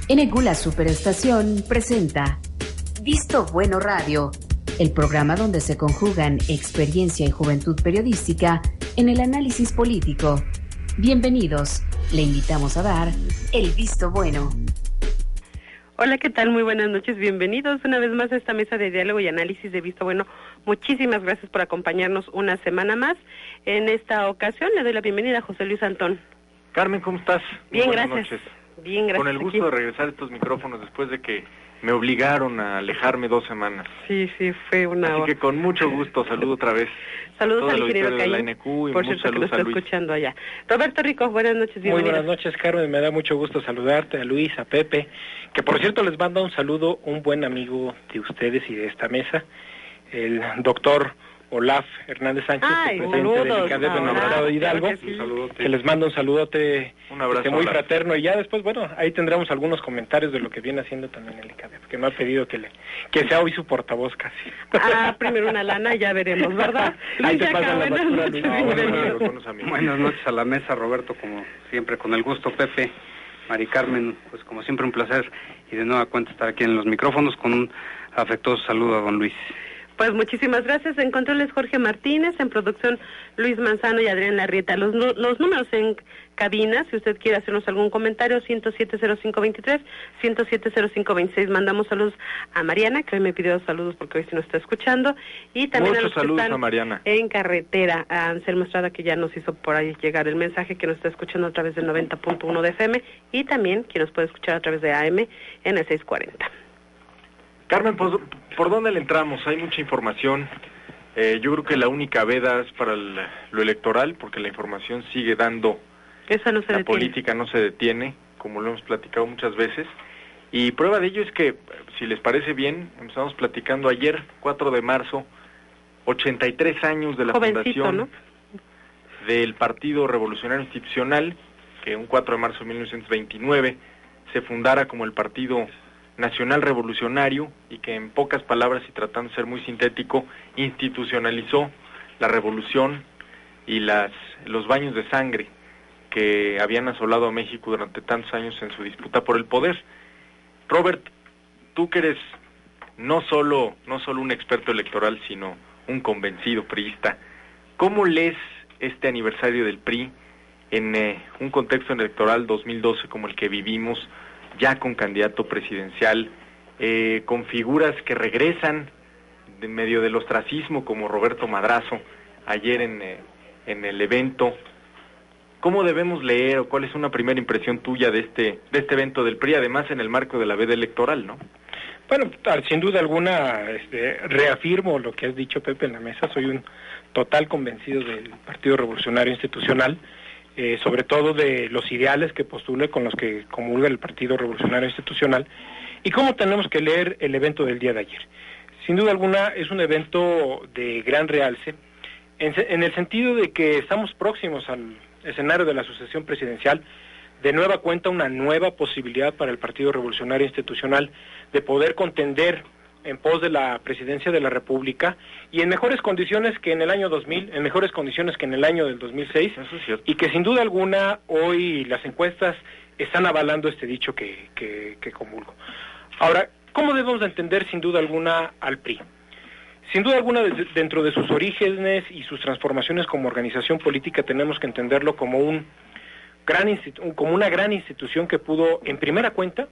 Enegula Superestación presenta Visto Bueno Radio, el programa donde se conjugan experiencia y juventud periodística en el análisis político. Bienvenidos, le invitamos a dar el visto bueno. Hola, ¿qué tal? Muy buenas noches, bienvenidos una vez más a esta mesa de diálogo y análisis de Visto Bueno. Muchísimas gracias por acompañarnos una semana más. En esta ocasión le doy la bienvenida a José Luis Antón. Carmen, ¿cómo estás? Bien, buenas gracias. Noches. Bien, gracias. Con el gusto de regresar a estos micrófonos después de que me obligaron a alejarme 2 semanas. Sí, fue una Así que con mucho gusto saludo otra vez. Saludos al ingeniero Caín, por cierto que lo está escuchando allá. Roberto Rico, buenas noches, bienvenido. Muy buenas noches, Carmen, me da mucho gusto saludarte, a Luis, a Pepe, que por cierto les manda un saludo, un buen amigo de ustedes y de esta mesa, el doctor Olaf Hernández Sánchez, presidente del ICADEP de Nuevo Hidalgo, que les manda un saludote muy fraterno, y ya después, bueno, ahí tendremos algunos comentarios de lo que viene haciendo también el ICADEP, que me ha pedido que sea hoy su portavoz casi. Primero una lana, ya veremos, ¿verdad? Ahí te pasan la basura, Luis. Buenas noches a la mesa, Roberto, como siempre, con el gusto, Pepe, Mari Carmen, pues como siempre un placer, y de nueva cuenta estar aquí en los micrófonos con un afectuoso saludo a don Luis. Pues muchísimas gracias. En controles Jorge Martínez, en producción Luis Manzano y Adrián Larrieta. Los números en cabina, si usted quiere hacernos algún comentario, 107-0523, 107-0526. Mandamos saludos a Mariana, que hoy me pidió saludos porque hoy sí nos está escuchando, y también muchos a los que saludos están a Mariana en carretera, a Anselmo Estrada, que ya nos hizo por ahí llegar el mensaje, que nos está escuchando a través del 90.1 de FM, y también quien nos puede escuchar a través de AM en el 640. Carmen, ¿por dónde le entramos? Hay mucha información. Yo creo que la única veda es para lo electoral, porque la información sigue dando. Esa no se la detiene. Política no se detiene, como lo hemos platicado muchas veces. Y prueba de ello es que, si les parece bien, empezamos platicando ayer, 4 de marzo, 83 años de la fundación, ¿no?, del Partido Revolucionario Institucional, que un 4 de marzo de 1929 se fundara como el Partido Nacional Revolucionario, y que en pocas palabras, y tratando de ser muy sintético, institucionalizó la revolución y los baños de sangre que habían asolado a México durante tantos años en su disputa por el poder. Robert, tú que eres no solo un experto electoral, sino un convencido priista, ¿cómo lees este aniversario del PRI en un contexto electoral 2012 como el que vivimos, ya con candidato presidencial, con figuras que regresan de medio del ostracismo, como Roberto Madrazo, ayer en el evento? ¿Cómo debemos leer, o cuál es una primera impresión tuya de este evento del PRI, además en el marco de la veda electoral, ¿no? Bueno, sin duda alguna, reafirmo lo que has dicho, Pepe, en la mesa. Soy un total convencido del Partido Revolucionario Institucional, sobre todo de los ideales que postula, con los que comulga el Partido Revolucionario Institucional, y cómo tenemos que leer el evento del día de ayer. Sin duda alguna es un evento de gran realce, en el sentido de que estamos próximos al escenario de la sucesión presidencial, de nueva cuenta una nueva posibilidad para el Partido Revolucionario Institucional de poder contender en pos de la presidencia de la República, y en mejores condiciones que en el año 2000, en mejores condiciones que en el año del 2006, Eso es cierto. y que sin duda alguna hoy las encuestas están avalando este dicho que comulgo. Ahora, ¿cómo debemos de entender sin duda alguna al PRI? Sin duda alguna, dentro de sus orígenes y sus transformaciones como organización política, tenemos que entenderlo como una gran institución que pudo, en primera cuenta,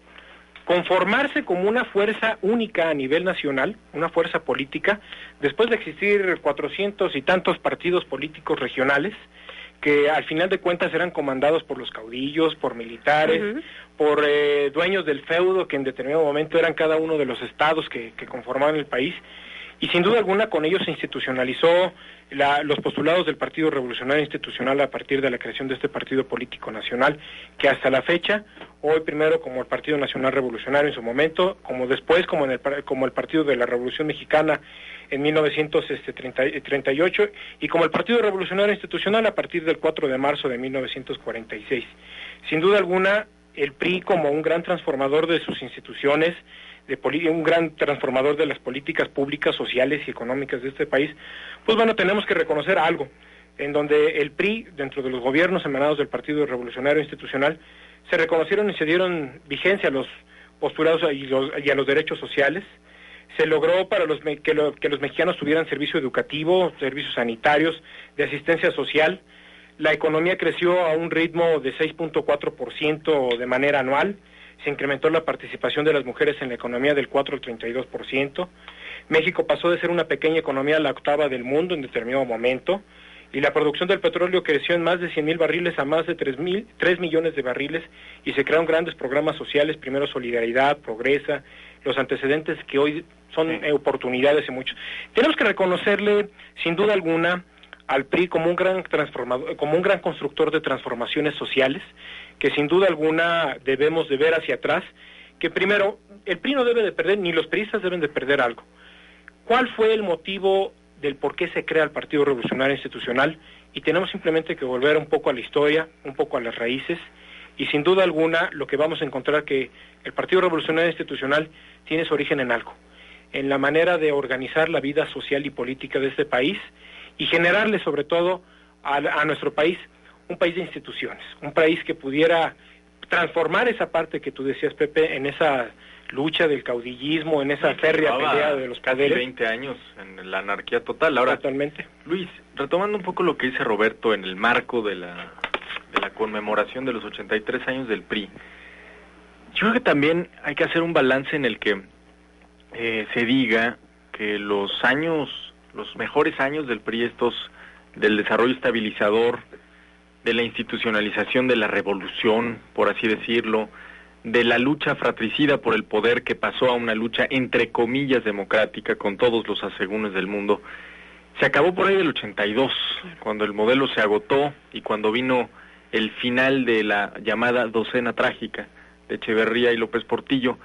conformarse como una fuerza única a nivel nacional, una fuerza política, después de existir 400 y tantos partidos políticos regionales, que al final de cuentas eran comandados por los caudillos, por militares, por dueños del feudo, que en determinado momento eran cada uno de los estados que conformaban el país, y sin duda alguna con ello se institucionalizó los postulados del Partido Revolucionario Institucional a partir de la creación de este partido político nacional, que hasta la fecha, hoy primero como el Partido Nacional Revolucionario en su momento, como después como el Partido de la Revolución Mexicana en 1938, y como el Partido Revolucionario Institucional a partir del 4 de marzo de 1946. Sin duda alguna, el PRI, como un gran transformador de sus instituciones, un gran transformador de las políticas públicas, sociales y económicas de este país, pues bueno, tenemos que reconocer algo, en donde el PRI, dentro de los gobiernos emanados del Partido Revolucionario Institucional, se reconocieron y se dieron vigencia a los postulados y a los derechos sociales. Se logró para que los mexicanos tuvieran servicio educativo, servicios sanitarios, de asistencia social. La economía creció a un ritmo de 6.4% de manera anual. Se incrementó la participación de las mujeres en la economía del 4 al 32%. México pasó de ser una pequeña economía a la octava del mundo en determinado momento. Y la producción del petróleo creció en más de 100,000 barriles a más de 3 millones de barriles, y se crearon grandes programas sociales, primero Solidaridad, Progresa, los antecedentes que hoy son oportunidades en muchos. Tenemos que reconocerle, sin duda alguna, al PRI como un gran transformador, como un gran constructor de transformaciones sociales, que sin duda alguna debemos de ver hacia atrás, que primero, el PRI no debe de perder, ni los priistas deben de perder algo. ¿Cuál fue el motivo del por qué se crea el Partido Revolucionario Institucional? Y tenemos simplemente que volver un poco a la historia, un poco a las raíces, y sin duda alguna lo que vamos a encontrar que el Partido Revolucionario Institucional tiene su origen en algo, en la manera de organizar la vida social y política de este país, y generarle sobre todo a nuestro país un país de instituciones, un país que pudiera transformar esa parte que tú decías, Pepe, en esa lucha del caudillismo, en esa férrea pelea de los poderes. Casi 20 años en la anarquía total. Ahora, totalmente. Luis, retomando un poco lo que dice Roberto en el marco de la conmemoración de los 83 años del PRI, yo creo que también hay que hacer un balance en el que se diga que los mejores años del PRI, del desarrollo estabilizador, de la institucionalización de la revolución, por así decirlo, de la lucha fratricida por el poder, que pasó a una lucha entre comillas democrática con todos los asegúnes del mundo, se acabó por ahí del 82, cuando el modelo se agotó y cuando vino el final de la llamada docena trágica de Echeverría y López Portillo.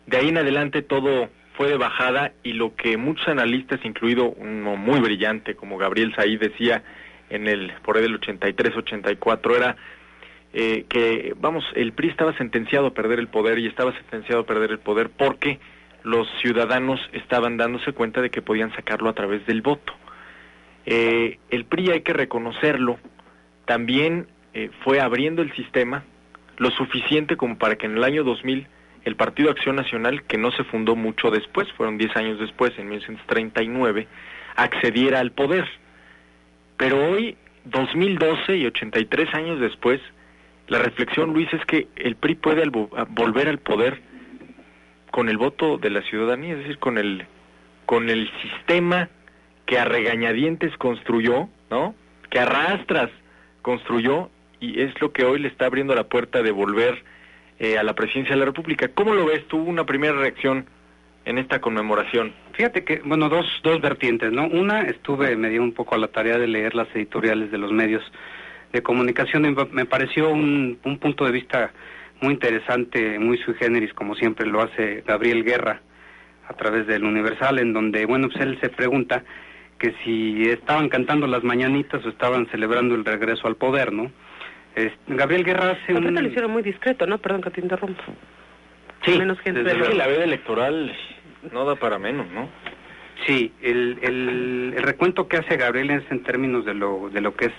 De ahí en adelante todo fue de bajada, y lo que muchos analistas, incluido uno muy brillante como Gabriel Said, decía por ahí del 83-84 era que, el PRI estaba sentenciado a perder el poder, y estaba sentenciado a perder el poder porque los ciudadanos estaban dándose cuenta de que podían sacarlo a través del voto. El PRI, hay que reconocerlo, también fue abriendo el sistema lo suficiente como para que en el año 2000 el Partido Acción Nacional, que no se fundó mucho después, fueron 10 años después, en 1939, accediera al poder. Pero hoy, 2012 y 83 años después, la reflexión, Luis, es que el PRI puede volver al poder con el voto de la ciudadanía, es decir, con el sistema que a regañadientes construyó, ¿no? Que a rastras construyó, y es lo que hoy le está abriendo la puerta de volver a la presidencia de la República. ¿Cómo lo ves tú, una primera reacción en esta conmemoración? Fíjate que, dos vertientes, ¿no? Una, me dio un poco a la tarea de leer las editoriales de los medios de comunicación, y me pareció un punto de vista muy interesante, muy sui generis, como siempre lo hace Gabriel Guerra, a través del Universal, en donde, pues él se pregunta que si estaban cantando las mañanitas o estaban celebrando el regreso al poder, ¿no? Gabriel Guerra hace lo hicieron muy discreto, ¿no? Perdón que te interrumpo. Sí, menos gente desde que la veda electoral no da para menos, ¿no? Sí, el recuento que hace Gabriel es en términos de lo que es,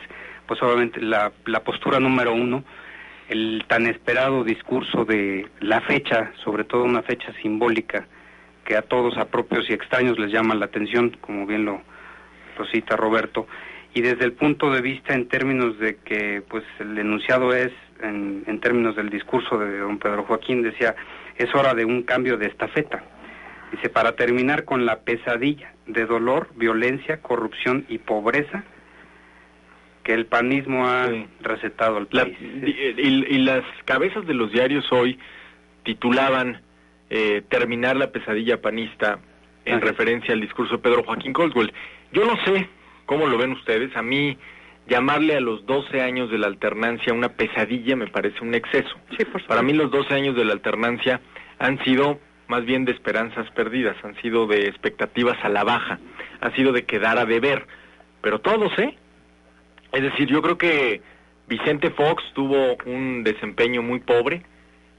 pues obviamente, la postura número uno, el tan esperado discurso de la fecha, sobre todo una fecha simbólica, que a todos, a propios y extraños, les llama la atención, como bien lo cita Roberto, y desde el punto de vista en términos de que, pues, el enunciado es, en términos del discurso de don Pedro Joaquín, decía, es hora de un cambio de estafeta. Dice, para terminar con la pesadilla de dolor, violencia, corrupción y pobreza que el panismo ha recetado al país. Y las cabezas de los diarios hoy titulaban terminar la pesadilla panista, en referencia al discurso de Pedro Joaquín Caldwell. Yo no sé cómo lo ven ustedes. A mí, llamarle a los 12 años de la alternancia una pesadilla me parece un exceso. Sí, por Para mí los 12 años de la alternancia han sido más bien de esperanzas perdidas, han sido de expectativas a la baja, ha sido de quedar a deber, pero todos, es decir, yo creo que Vicente Fox tuvo un desempeño muy pobre,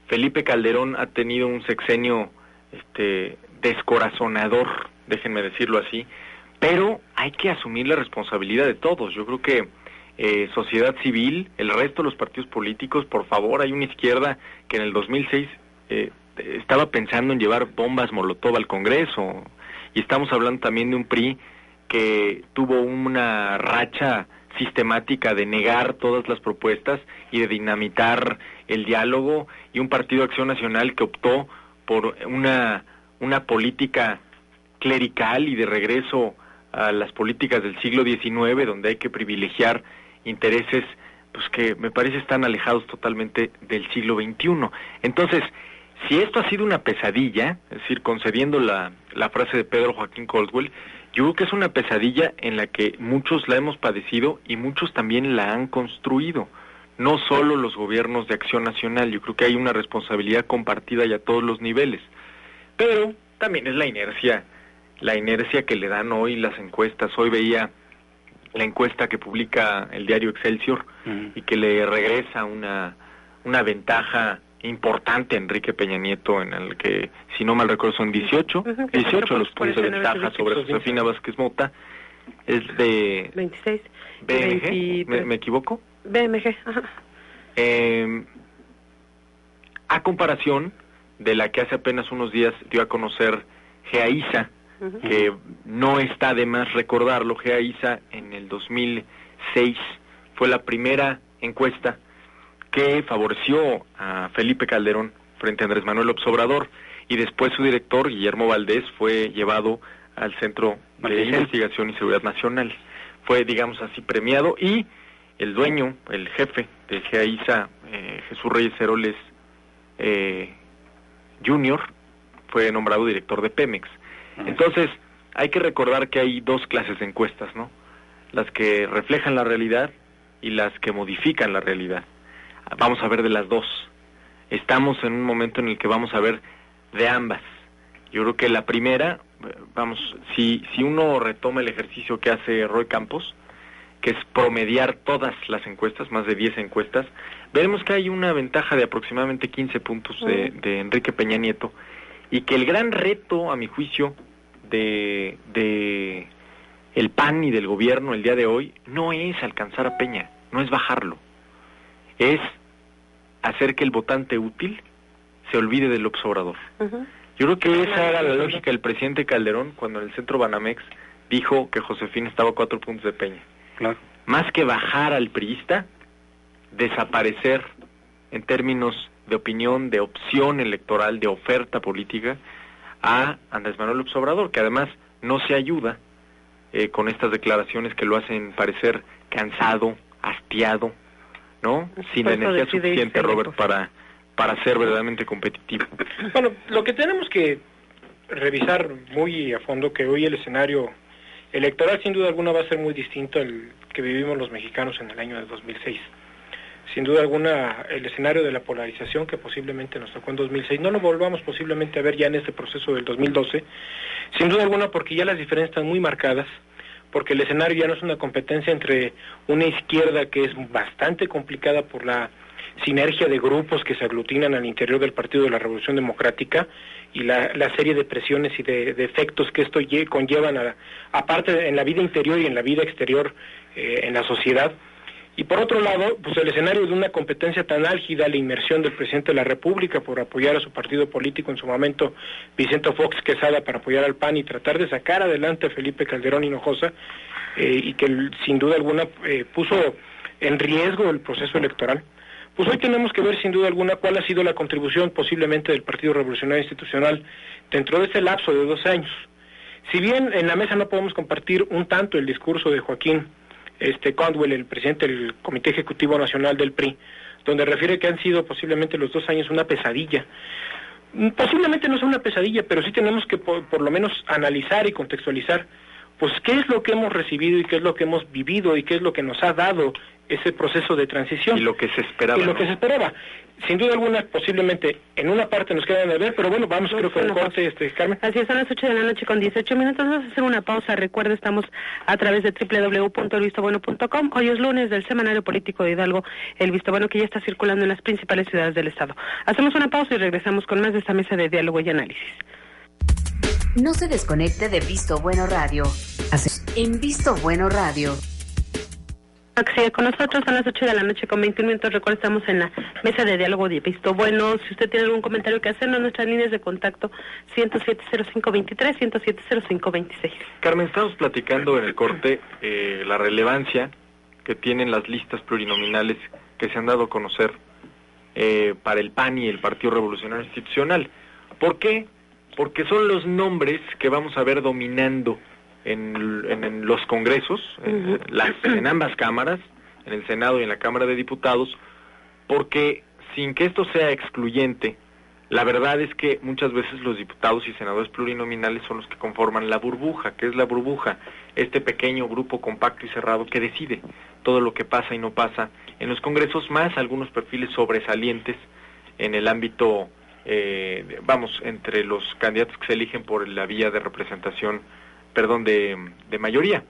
Felipe Calderón ha tenido un sexenio descorazonador, déjenme decirlo así, pero hay que asumir la responsabilidad de todos. Yo creo que sociedad civil, el resto de los partidos políticos. Por favor, hay una izquierda que en el 2006 estaba pensando en llevar bombas Molotov al Congreso, y estamos hablando también de un PRI que tuvo una racha sistemática de negar todas las propuestas y de dinamitar el diálogo, y un Partido de Acción Nacional que optó por una política clerical y de regreso a las políticas del siglo XIX, donde hay que privilegiar intereses pues que me parece están alejados totalmente del siglo XXI. Entonces, si esto ha sido una pesadilla, es decir, concediendo la frase de Pedro Joaquín Caldwell, yo creo que es una pesadilla en la que muchos la hemos padecido y muchos también la han construido. No solo los gobiernos de Acción Nacional, yo creo que hay una responsabilidad compartida y a todos los niveles. Pero también es la inercia que le dan hoy las encuestas. Hoy veía la encuesta que publica el diario Excelsior y que le regresa una ventaja importante a Enrique Peña Nieto, en el que, si no mal recuerdo, son 18 los puntos de ventaja sobre Josefina Vázquez Mota. Es de 26. BMG, ¿me equivoco? BMG, ajá. A comparación de la que hace apenas unos días dio a conocer GEAISA, que no está de más recordarlo. GEAISA en el 2006 fue la primera encuesta que favoreció a Felipe Calderón frente a Andrés Manuel López Obrador, y después su director, Guillermo Valdés, fue llevado al Centro de Investigación y Seguridad Nacional. Fue, digamos así, premiado, y el dueño, el jefe de GEAISA, Jesús Reyes Heroles Jr., fue nombrado director de Pemex. Entonces, hay que recordar que hay dos clases de encuestas, ¿no? Las que reflejan la realidad y las que modifican la realidad. Vamos a ver de las dos. Estamos en un momento en el que vamos a ver de ambas. Yo creo que la primera, si uno retoma el ejercicio que hace Roy Campos, que es promediar todas las encuestas, más de 10 encuestas, veremos que hay una ventaja de aproximadamente 15 puntos de Enrique Peña Nieto, y que el gran reto, a mi juicio, de el PAN y del gobierno el día de hoy no es alcanzar a Peña, no es bajarlo, es hacer que el votante útil se olvide del López Obrador. Yo creo que esa era la lógica del presidente Calderón cuando en el Centro Banamex dijo que Josefina estaba a 4 puntos de Peña. Claro. Más que bajar al priista, desaparecer en términos de opinión, de opción electoral, de oferta política a Andrés Manuel López Obrador, que además no se ayuda con estas declaraciones que lo hacen parecer cansado, hastiado, ¿no? Sin la energía suficiente, Robert, para ser verdaderamente competitivo. Bueno, lo que tenemos que revisar muy a fondo, que hoy el escenario electoral sin duda alguna va a ser muy distinto al que vivimos los mexicanos en el año de 2006. Sin duda alguna, el escenario de la polarización que posiblemente nos tocó en 2006, no lo volvamos posiblemente a ver ya en este proceso del 2012, sin duda alguna porque ya las diferencias están muy marcadas, porque el escenario ya no es una competencia entre una izquierda que es bastante complicada por la sinergia de grupos que se aglutinan al interior del Partido de la Revolución Democrática y la serie de presiones y de efectos que esto conllevan, aparte en la vida interior y en la vida exterior en la sociedad. Y por otro lado, pues el escenario de una competencia tan álgida, la inmersión del presidente de la República por apoyar a su partido político, en su momento Vicente Fox Quesada, para apoyar al PAN y tratar de sacar adelante a Felipe Calderón Hinojosa, y que sin duda alguna puso en riesgo el proceso electoral. Pues hoy tenemos que ver sin duda alguna cuál ha sido la contribución posiblemente del Partido Revolucionario Institucional dentro de ese lapso de 2 años. Si bien en la mesa no podemos compartir un tanto el discurso de Joaquín Caldwell, el presidente del Comité Ejecutivo Nacional del PRI, donde refiere que han sido posiblemente los 2 años una pesadilla. Posiblemente no sea una pesadilla, pero sí tenemos que por lo menos analizar y contextualizar, pues qué es lo que hemos recibido y qué es lo que hemos vivido y qué es lo que nos ha dado ese proceso de transición. Y lo que se esperaba. Y lo que se esperaba. Sin duda alguna, posiblemente en una parte nos quedan de ver, pero bueno, vamos creo que con el corte, Carmen. Así es, son las 8 de la noche con 18 minutos, vamos a hacer una pausa. Recuerda, estamos a través de www.elvistobueno.com. Hoy es lunes del Semanario Político de Hidalgo, El Visto Bueno, que ya está circulando en las principales ciudades del estado. Hacemos una pausa y regresamos con más de esta mesa de diálogo y análisis. No se desconecte de Visto Bueno Radio. En Visto Bueno Radio. Sigue con nosotros, son las 8 de la noche con 21 minutos. Recuerda, estamos en la mesa de diálogo de Visto Bueno. Si usted tiene algún comentario que hacernos, nuestras líneas de contacto 107-0523, 107-0526. Carmen, estamos platicando en el corte la relevancia que tienen las listas plurinominales que se han dado a conocer para el PAN y el Partido Revolucionario Institucional. ¿Por qué? Porque son los nombres que vamos a ver dominando en los congresos, en ambas cámaras, en el Senado y en la Cámara de Diputados, porque sin que esto sea excluyente, la verdad es que muchas veces los diputados y senadores plurinominales son los que conforman la burbuja. ¿Qué es la burbuja? Este pequeño grupo compacto y cerrado que decide todo lo que pasa y no pasa en los congresos, más algunos perfiles sobresalientes en el ámbito, entre los candidatos que se eligen por la vía de representación, de mayoría.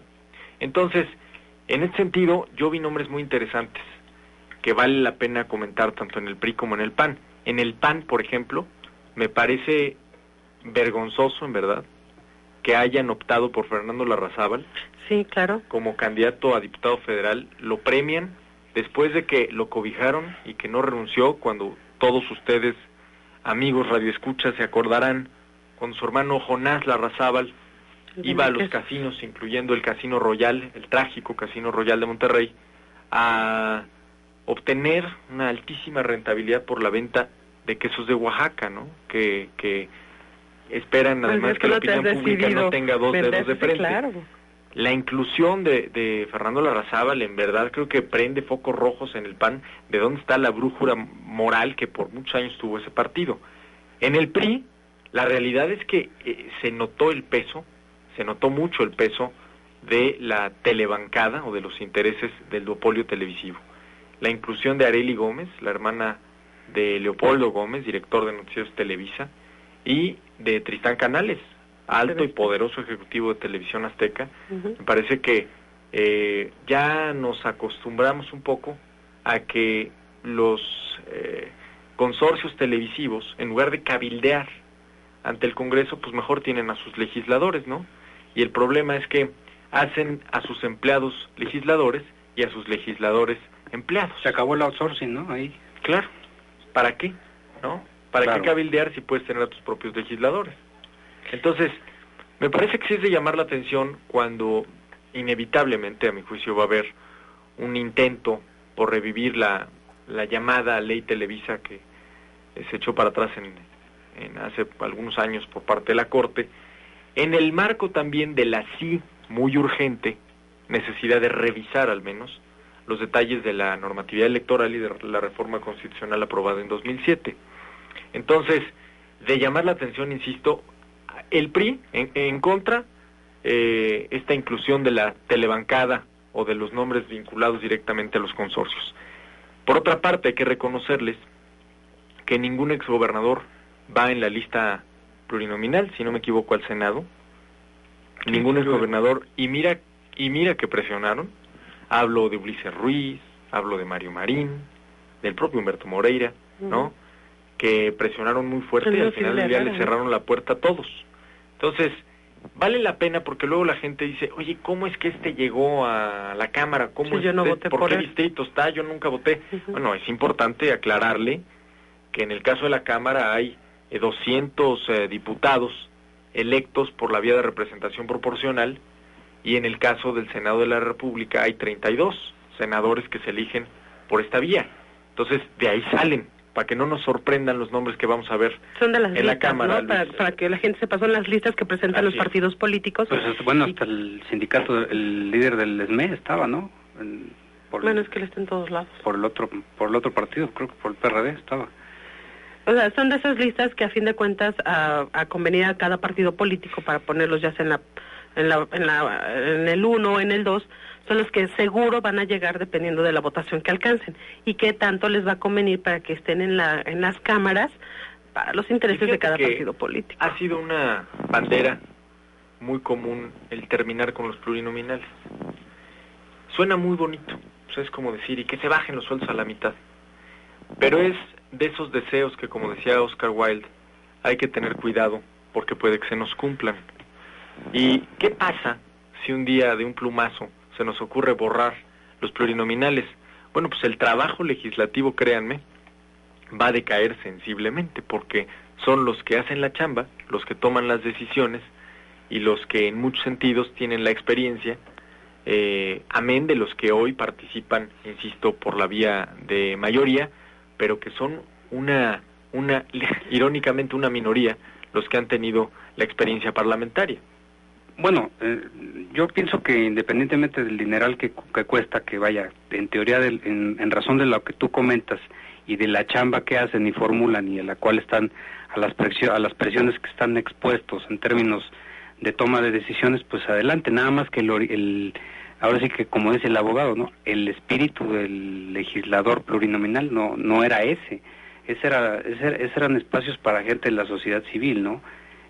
Entonces, en este sentido, yo vi nombres muy interesantes que vale la pena comentar tanto en el PRI como en el PAN. En el PAN, por ejemplo, me parece vergonzoso, en verdad, que hayan optado por Fernando Larrazábal. Sí, claro. Como candidato a diputado federal. Lo premian después de que lo cobijaron y que no renunció, cuando todos ustedes, amigos radioescuchas, se acordarán, cuando su hermano Jonás Larrazábal iba a los casinos, incluyendo el Casino Royal, el trágico Casino Royal de Monterrey, a obtener una altísima rentabilidad por la venta de quesos de Oaxaca, ¿no? Que esperan además que la opinión pública no tenga dos dedos de frente. Claro. La inclusión de Fernando Larrazábal, en verdad, creo que prende focos rojos en el PAN de dónde está la brújula moral que por muchos años tuvo ese partido. En el PRI, la realidad es que se notó mucho el peso de la telebancada o de los intereses del duopolio televisivo. La inclusión de Arely Gómez, la hermana de Leopoldo Gómez, director de Noticieros Televisa, y de Tristán Canales, alto y poderoso ejecutivo de Televisión Azteca. Me parece que ya nos acostumbramos un poco a que los consorcios televisivos, en lugar de cabildear ante el Congreso, pues mejor tienen a sus legisladores, ¿no? Y el problema es que hacen a sus empleados legisladores y a sus legisladores empleados. Se acabó el outsourcing, ¿no? Ahí. Claro. ¿Para qué? ¿No? ¿Para qué cabildear si puedes tener a tus propios legisladores? Entonces, me parece que sí es de llamar la atención cuando inevitablemente, a mi juicio, va a haber un intento por revivir la llamada ley Televisa que se echó para atrás en hace algunos años por parte de la Corte, en el marco también de la muy urgente necesidad de revisar al menos los detalles de la normatividad electoral y de la reforma constitucional aprobada en 2007. Entonces, de llamar la atención, insisto, el PRI en contra, esta inclusión de la telebancada o de los nombres vinculados directamente a los consorcios. Por otra parte, hay que reconocerles que ningún exgobernador va en la lista plurinominal, si no me equivoco, al Senado. Ningún exgobernador, y mira que presionaron. Hablo de Ulises Ruiz, hablo de Mario Marín, del propio Humberto Moreira, ¿no? Que presionaron muy fuerte y al final del día le cerraron la puerta a todos. Entonces, vale la pena porque luego la gente dice, oye, ¿cómo es que llegó a la Cámara? ¿Cómo yo no voté ¿Por qué distrito está? Yo nunca voté. Bueno, es importante aclararle que en el caso de la Cámara hay 200 diputados electos por la vía de representación proporcional, y en el caso del Senado de la República hay 32 senadores que se eligen por esta vía. Entonces, de ahí salen, para que no nos sorprendan los nombres que vamos a ver son de las en listas, la Cámara. ¿no? Para que la gente sepa, son las listas que presentan los partidos políticos. Pues bueno, hasta el sindicato, el líder del ESME estaba, ¿no? Bueno, es que él está en todos lados. Por el otro partido, creo que por el PRD estaba. O sea, son de esas listas que a fin de cuentas a convenir a cada partido político para ponerlos ya sea en el 1 o en el 2, son los que seguro van a llegar dependiendo de la votación que alcancen y qué tanto les va a convenir para que estén en las cámaras para los intereses de cada partido político. Ha sido una bandera muy común el terminar con los plurinominales. Suena muy bonito, pues es como decir, y que se bajen los sueldos a la mitad. Pero es de esos deseos que, como decía Oscar Wilde, hay que tener cuidado porque puede que se nos cumplan. ¿Y qué pasa si un día de un plumazo se nos ocurre borrar los plurinominales. Bueno, pues el trabajo legislativo, créanme, va a decaer sensiblemente, porque son los que hacen la chamba, los que toman las decisiones y los que en muchos sentidos tienen la experiencia, amén de los que hoy participan, insisto, por la vía de mayoría, pero que son irónicamente una minoría, los que han tenido la experiencia parlamentaria. Bueno, yo pienso que independientemente del dineral que cuesta, que vaya, en teoría, en razón de lo que tú comentas y de la chamba que hacen y formulan y a la cual están a las presiones que están expuestos en términos de toma de decisiones, pues adelante. Nada más que ahora sí que, como dice el abogado, ¿no? El espíritu del legislador plurinominal no era ese. Eran espacios para gente de la sociedad civil, ¿no?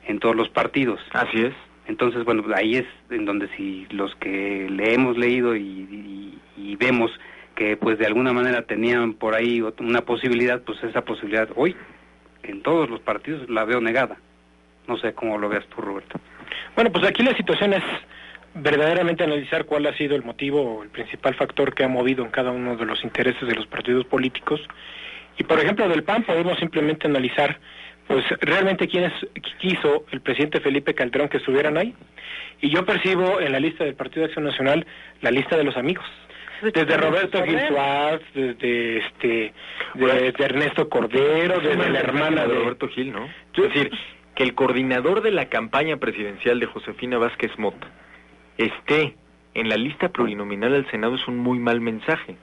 En todos los partidos. Así es. Entonces, bueno, ahí es en donde si los que le hemos leído y vemos que pues de alguna manera tenían por ahí una posibilidad, pues esa posibilidad hoy en todos los partidos la veo negada. No sé cómo lo veas tú, Roberto. Bueno, pues aquí la situación es verdaderamente analizar cuál ha sido el motivo o el principal factor que ha movido en cada uno de los intereses de los partidos políticos. Y por ejemplo del PAN podemos simplemente analizar pues realmente quién quiso el presidente Felipe Calderón que estuvieran ahí. Y yo percibo en la lista del Partido de Acción Nacional la lista de los amigos. Desde Roberto Gil Suárez, desde Ernesto Cordero, desde la hermana de Roberto Gil, ¿no? Es decir, que el coordinador de la campaña presidencial de Josefina Vázquez Mota esté en la lista plurinominal al Senado es un muy mal mensaje,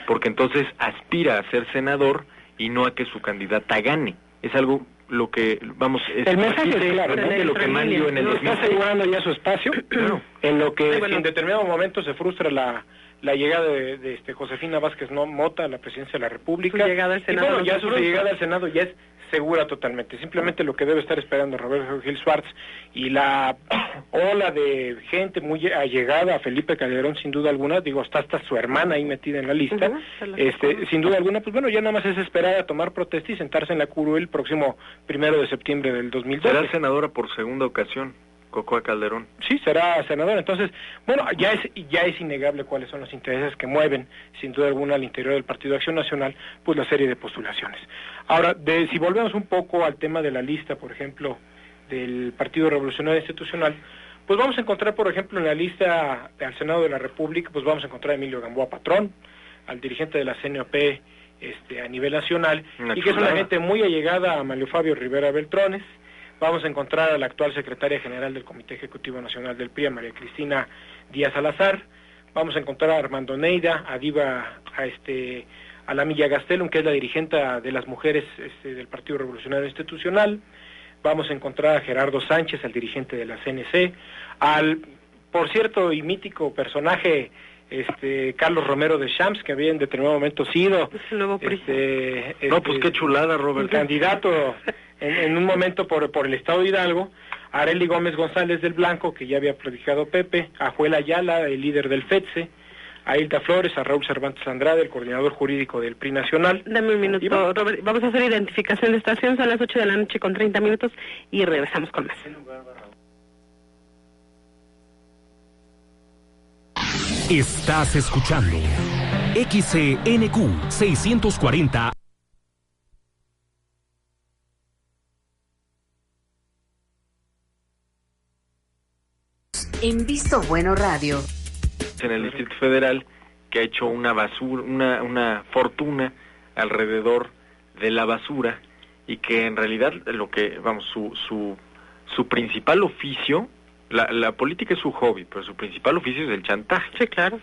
porque entonces aspira a ser senador y no a que su candidata gane. Es algo lo que, vamos, el mensaje es claro, ¿no? De lo que Manlio en el está asegurando ya su espacio, en lo que en determinado momento se frustra la llegada de Josefina Vázquez Mota a la presidencia de la República. Su llegada al Senado. Y bueno, ya su llegada al Senado ya es segura totalmente. Simplemente lo que debe estar esperando Roberto Gil Suárez y la ola de gente muy allegada a Felipe Calderón, sin duda alguna, digo, hasta su hermana ahí metida en la lista, sin duda alguna, pues bueno, ya nada más es esperar a tomar protesta y sentarse en la curul el próximo 1 de septiembre del 2012. Será senadora por segunda ocasión, Cocoa Calderón. Sí, será senador. Entonces, bueno, ya es innegable cuáles son los intereses que mueven, sin duda alguna, al interior del Partido de Acción Nacional, pues la serie de postulaciones. Ahora, si volvemos un poco al tema de la lista, por ejemplo, del Partido Revolucionario Institucional, pues vamos a encontrar, por ejemplo, en la lista al Senado de la República, pues vamos a encontrar a Emilio Gamboa Patrón, al dirigente de la CNOP a nivel nacional, y que es una gente muy allegada a Mario Fabio Rivera Beltrones. Vamos a encontrar a la actual secretaria general del Comité Ejecutivo Nacional del PRI, María Cristina Díaz Salazar. Vamos a encontrar a Armando Neira, a la Milla Gastelum, que es la dirigente de las mujeres del Partido Revolucionario Institucional. Vamos a encontrar a Gerardo Sánchez, al dirigente de la CNC, al, por cierto, y mítico personaje, Carlos Romero de Champs, que había en determinado momento sido no, pues qué chulada, Robert. Candidato en un momento por el Estado de Hidalgo, a Arely Gómez González del Blanco, que ya había prodigado Pepe, a Joel Ayala, el líder del FETSE, a Hilda Flores, a Raúl Cervantes Andrade, el coordinador jurídico del PRI Nacional. Dame un minuto, Robert. Vamos a hacer identificación de estación, son las 8 de la noche con 30 minutos y regresamos con más. Estás escuchando XCNQ 640. En Visto Bueno Radio. En el Distrito Federal, que ha hecho una fortuna alrededor de la basura, y que en realidad su principal oficio, la política es su hobby, pero su principal oficio es el chantaje. Sí, claro.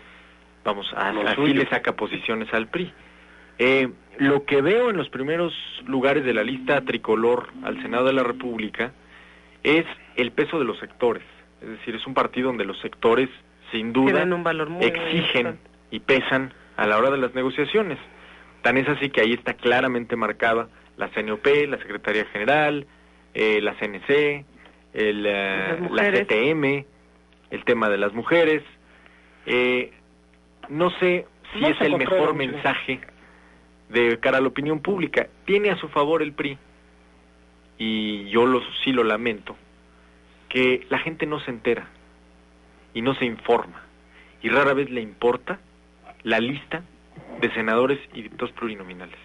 Así le saca posiciones al PRI. Lo que veo en los primeros lugares de la lista tricolor al Senado de la República es el peso de los sectores. Es decir, es un partido donde los sectores, sin duda, un valor muy exigen y pesan a la hora de las negociaciones. Tan es así que ahí está claramente marcada la CNOP, la Secretaría General, la CNC, la CTM, el tema de las mujeres. No sé si es el mejor mensaje de cara a la opinión pública. Tiene a su favor el PRI, y yo sí lo lamento, que la gente no se entera y no se informa, y rara vez le importa la lista de senadores y diputados plurinominales?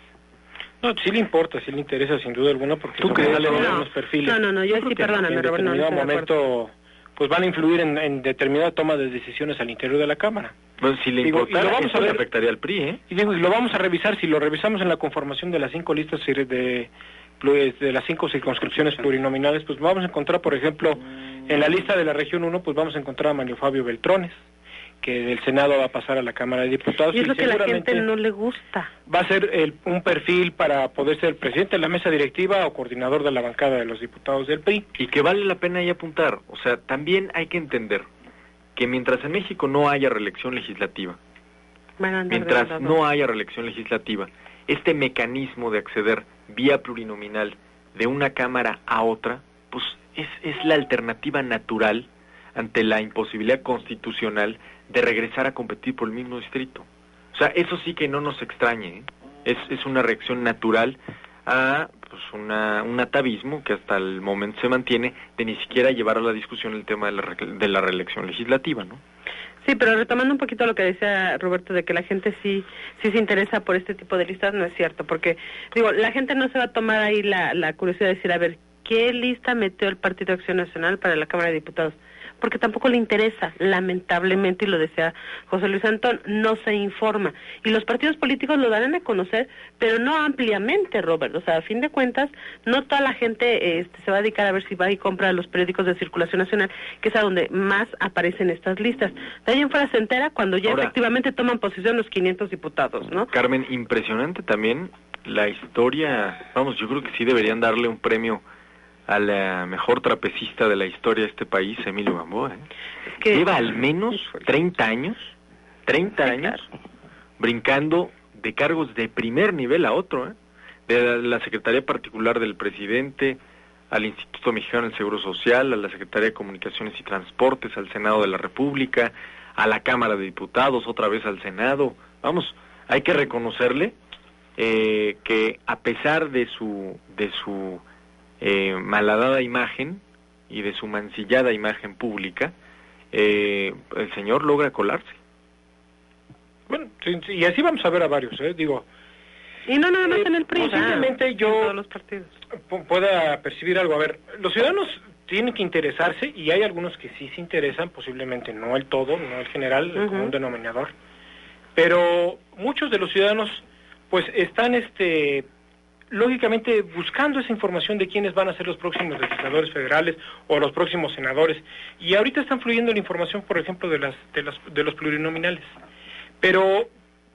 No, sí le importa, sí le interesa sin duda alguna, porque ¿Tú crees? los perfiles. No, yo sí, perdóname, en Robert, determinado momento, pues van a influir en determinada toma de decisiones al interior de la Cámara. Bueno, si le importara, y lo vamos a ver, afectaría al PRI, ¿eh? Y lo vamos a revisar, si lo revisamos en la conformación de las 5 listas de las 5 circunscripciones plurinominales, pues vamos a encontrar, por ejemplo, en la lista de la región 1, pues vamos a encontrar a Mario Fabio Beltrones, que del Senado va a pasar a la Cámara de Diputados. Y es lo que a la gente no le gusta. Va a ser un perfil para poder ser presidente de la mesa directiva o coordinador de la bancada de los diputados del PRI. Y que vale la pena ahí apuntar, o sea, también hay que entender que mientras en México no haya reelección legislativa, este mecanismo de acceder vía plurinominal de una Cámara a otra, pues es la alternativa natural ante la imposibilidad constitucional de regresar a competir por el mismo distrito. O sea, eso sí que no nos extrañe, ¿eh? Es una reacción natural a pues un atavismo que hasta el momento se mantiene de ni siquiera llevar a la discusión el tema de la reelección legislativa, ¿no? Sí, pero retomando un poquito lo que decía Roberto, de que la gente sí se interesa por este tipo de listas, no es cierto, porque, digo, la gente no se va a tomar ahí la curiosidad de decir, a ver, ¿qué lista metió el Partido Acción Nacional para la Cámara de Diputados? Porque tampoco le interesa, lamentablemente, y lo decía José Luis Antón, no se informa. Y los partidos políticos lo darán a conocer, pero no ampliamente, Robert. O sea, a fin de cuentas, no toda la gente se va a dedicar a ver si va y compra los periódicos de circulación nacional, que es a donde más aparecen estas listas. De ahí en fuera se entera cuando ya efectivamente toman posesión los 500 diputados, ¿no? Carmen, impresionante también la historia. Vamos, yo creo que sí deberían darle un premio a la mejor trapecista de la historia de este país, Emilio Gamboa, ¿eh? Es que lleva al menos 30 años, brincando de cargos de primer nivel a otro, ¿eh? De la Secretaría Particular del Presidente, al Instituto Mexicano del Seguro Social, a la Secretaría de Comunicaciones y Transportes, al Senado de la República, a la Cámara de Diputados, otra vez al Senado. Vamos, hay que reconocerle que a pesar de su malhadada imagen y de su mancillada imagen pública, el señor logra colarse. Bueno, sí, y así vamos a ver a varios, digo. Y no nada más en el PRI, posiblemente yo todos los partidos pueda percibir algo. A ver, los ciudadanos tienen que interesarse, y hay algunos que sí se interesan, posiblemente no el todo, no el general, el común denominador, pero muchos de los ciudadanos pues están lógicamente buscando esa información de quiénes van a ser los próximos legisladores federales o los próximos senadores, y ahorita están fluyendo la información, por ejemplo, de los plurinominales, pero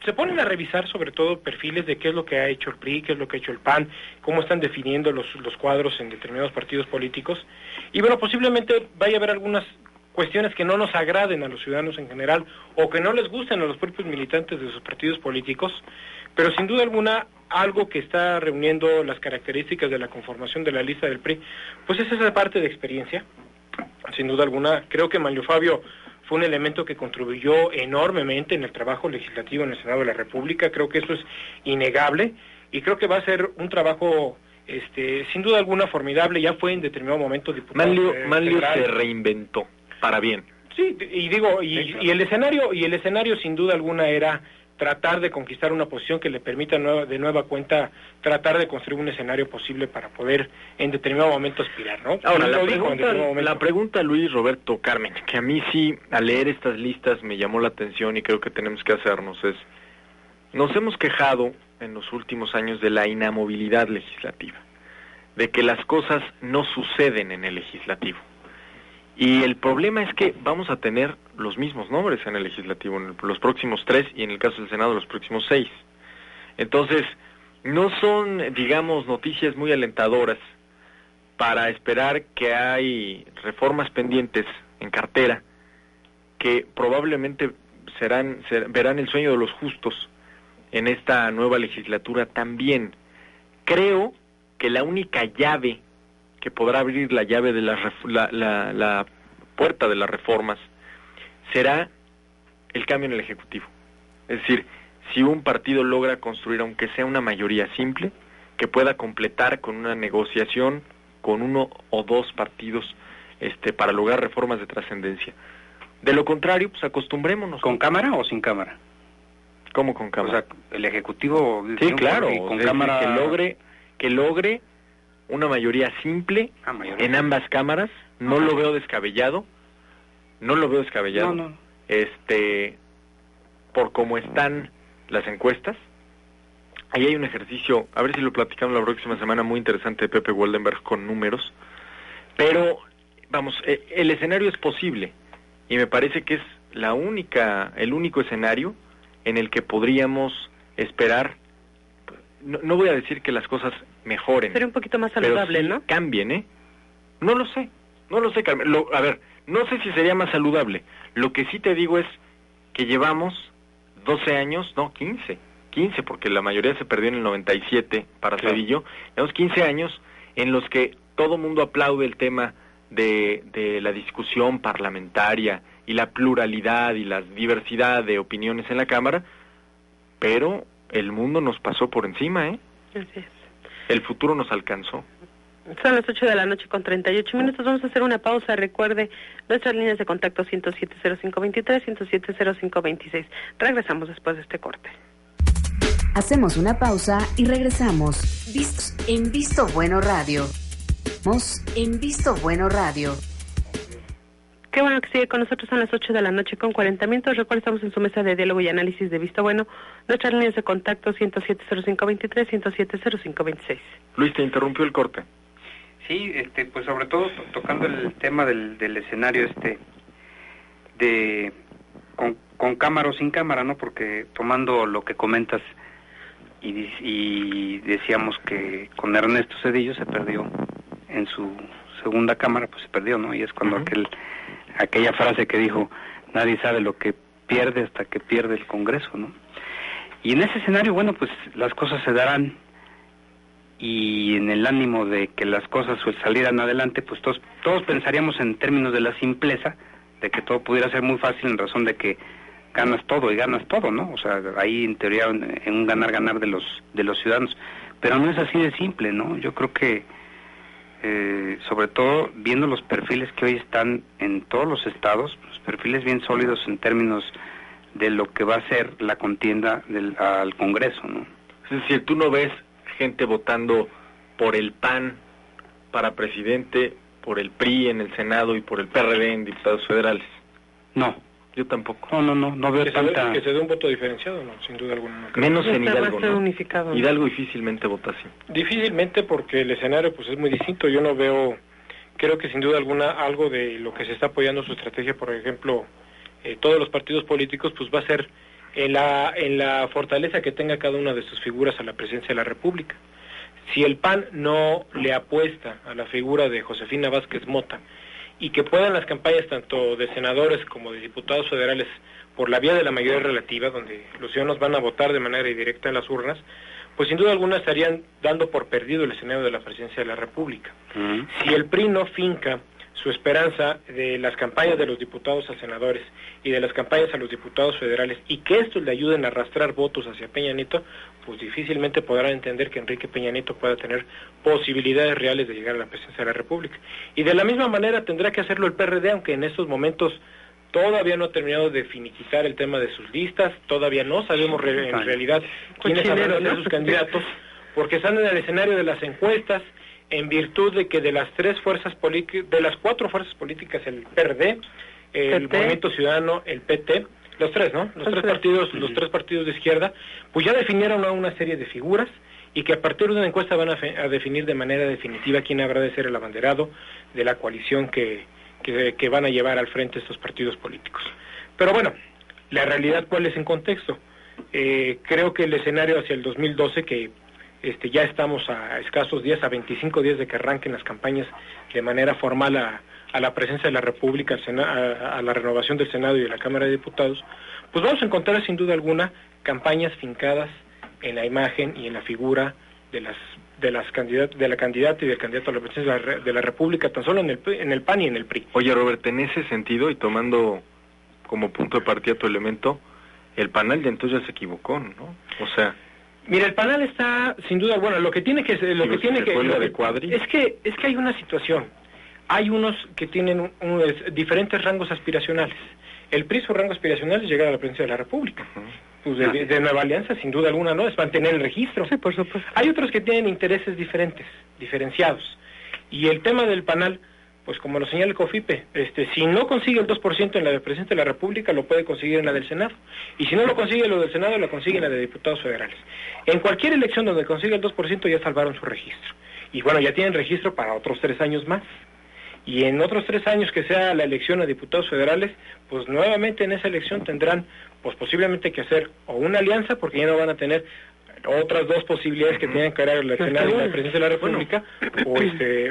se ponen a revisar sobre todo perfiles de qué es lo que ha hecho el PRI, qué es lo que ha hecho el PAN, cómo están definiendo los cuadros en determinados partidos políticos, y bueno, posiblemente vaya a haber algunas cuestiones que no nos agraden a los ciudadanos en general, o que no les gusten a los propios militantes de sus partidos políticos, pero sin duda alguna, algo que está reuniendo las características de la conformación de la lista del PRI, pues es esa parte de experiencia, sin duda alguna. Creo que Mario Fabio fue un elemento que contribuyó enormemente en el trabajo legislativo en el Senado de la República, creo que eso es innegable, y creo que va a ser un trabajo sin duda alguna formidable. Ya fue en determinado momento diputado Manlio se reinventó para bien. Sí, y digo, y el escenario sin duda alguna era tratar de conquistar una posición que le permita de nueva cuenta tratar de construir un escenario posible para poder en determinado momento aspirar, ¿no? Ahora, la pregunta, Luis, Roberto, Carmen, que a mí sí, al leer estas listas me llamó la atención y creo que tenemos que hacernos es, nos hemos quejado en los últimos años de la inamovilidad legislativa, de que las cosas no suceden en el legislativo. Y el problema es que vamos a tener los mismos nombres en el legislativo, en los próximos 3 y en el caso del Senado los próximos 6. Entonces, no son, digamos, noticias muy alentadoras para esperar que hay reformas pendientes en cartera que probablemente verán el sueño de los justos en esta nueva legislatura también. Creo que la única llave que podrá abrir la llave de la puerta de las reformas será el cambio en el Ejecutivo. Es decir, si un partido logra construir, aunque sea una mayoría simple, que pueda completar con una negociación con uno o dos partidos para lograr reformas de trascendencia. De lo contrario, pues acostumbrémonos. ¿Con cámara o sin cámara? ¿Cómo con cámara? O sea, el Ejecutivo... Sí, claro, con cámara... que logre una mayoría simple en ambas cámaras. No lo veo descabellado. No. Por cómo están las encuestas. Ahí hay un ejercicio, a ver si lo platicamos la próxima semana, muy interesante de Pepe Woldenberg con números. Pero, vamos, el escenario es posible. Y me parece que es el único escenario en el que podríamos esperar. No voy a decir que las cosas mejoren. Sería un poquito más saludable, pero sí ¿no? Cambien, ¿eh? No lo sé, Carmen. A ver, no sé si sería más saludable. Lo que sí te digo es que llevamos 12 años, no, 15, porque la mayoría se perdió en el 97 para Cedillo. Llevamos 15 años en los que todo mundo aplaude el tema de la discusión parlamentaria y la pluralidad y la diversidad de opiniones en la Cámara, pero el mundo nos pasó por encima, ¿eh? Así es. El futuro nos alcanzó. Son las 8:38 a.m. Vamos a hacer una pausa. Recuerde nuestras líneas de contacto 107-0523, 107-0526. Regresamos después de este corte. Hacemos una pausa y regresamos. En Visto Bueno Radio. En Visto Bueno Radio. Qué bueno que sigue con nosotros. Son las 8:40 a.m. Recuerda, estamos en su mesa de diálogo y análisis de Visto Bueno. Nuestras líneas de contacto 107-0523, 107-0526. Luis, te interrumpió el corte. Sí, pues sobre todo tocando el tema del escenario con cámara o sin cámara, ¿no? Porque tomando lo que comentas y decíamos que con Ernesto Zedillo se perdió en su segunda cámara, pues se perdió, ¿no? Y es cuando aquella frase que dijo, nadie sabe lo que pierde hasta que pierde el Congreso, ¿no? Y en ese escenario, bueno, pues las cosas se darán, y en el ánimo de que las cosas salieran adelante, pues todos pensaríamos en términos de la simpleza, de que todo pudiera ser muy fácil en razón de que ganas todo y ganas todo, ¿no? O sea, ahí en teoría en un ganar-ganar de los ciudadanos, pero no es así de simple, ¿no? Yo creo que sobre todo viendo los perfiles que hoy están en todos los estados, los perfiles bien sólidos en términos de lo que va a ser la contienda al Congreso, ¿no? Es decir, tú no ves gente votando por el PAN para presidente, por el PRI en el Senado y por el PRD en diputados federales. No. Yo tampoco. No veo tanta... Que se dé un voto diferenciado, no, sin duda alguna. No creo. Menos en Hidalgo, ¿no? Unificado. Hidalgo difícilmente vota así. Difícilmente, porque el escenario pues es muy distinto. Yo no veo, creo que sin duda alguna algo de lo que se está apoyando su estrategia, por ejemplo, todos los partidos políticos, pues va a ser en la fortaleza que tenga cada una de sus figuras a la presidencia de la República. Si el PAN no le apuesta a la figura de Josefina Vázquez Mota, y que puedan las campañas tanto de senadores como de diputados federales por la vía de la mayoría relativa, donde los ciudadanos van a votar de manera indirecta en las urnas, pues sin duda alguna estarían dando por perdido el escenario de la presidencia de la República. Si el PRI no finca su esperanza de las campañas de los diputados a senadores y de las campañas a los diputados federales, y que estos le ayuden a arrastrar votos hacia Peña Nieto, pues difícilmente podrán entender que Enrique Peña Nieto pueda tener posibilidades reales de llegar a la presidencia de la República. Y de la misma manera tendrá que hacerlo el PRD, aunque en estos momentos todavía no ha terminado de finiquitar el tema de sus listas, todavía no sabemos en realidad quiénes van a ser sus candidatos, porque están en el escenario de las encuestas, en virtud de que de las 4 fuerzas políticas, el PRD, el Movimiento Ciudadano, el PT, los tres, ¿no? Los tres partidos de izquierda, pues ya definieron una serie de figuras, y que a partir de una encuesta van a definir de manera definitiva quién habrá de ser el abanderado de la coalición que van a llevar al frente estos partidos políticos. Pero bueno, la realidad, ¿cuál es en contexto? Creo que el escenario hacia el 2012, que ya estamos a escasos días, a 25 días de que arranquen las campañas de manera formal a la presencia de la República, a la renovación del Senado y de la Cámara de Diputados, pues vamos a encontrar sin duda alguna campañas fincadas en la imagen y en la figura de la candidata y del candidato a la presidencia de la República, tan solo en el PAN y en el PRI. Oye, Robert, en ese sentido, y tomando como punto de partida tu elemento, el panel de entonces ya se equivocó, ¿no? O sea... Mira, el panel está, sin duda, bueno, es que hay una situación. Hay unos que tienen diferentes rangos aspiracionales. El PRI, su rango aspiracional es llegar a la presidencia de la República. Pues de Nueva Alianza, sin duda alguna, no, es mantener el registro. Sí, por supuesto. Hay otros que tienen intereses diferenciados. Y el tema del PANAL, pues como lo señala el COFIPE, si no consigue el 2% en la del Presidente de la República, lo puede conseguir en la del Senado. Y si no lo consigue lo del Senado, lo consigue en la de diputados federales. En cualquier elección donde consiga el 2% ya salvaron su registro. Y bueno, ya tienen registro para otros 3 años más. Y en otros 3 años que sea la elección a diputados federales, pues nuevamente en esa elección tendrán, pues posiblemente que hacer o una alianza, porque ya no van a tener otras 2 posibilidades que tienen que dar el Senado y la Presidencia de la República,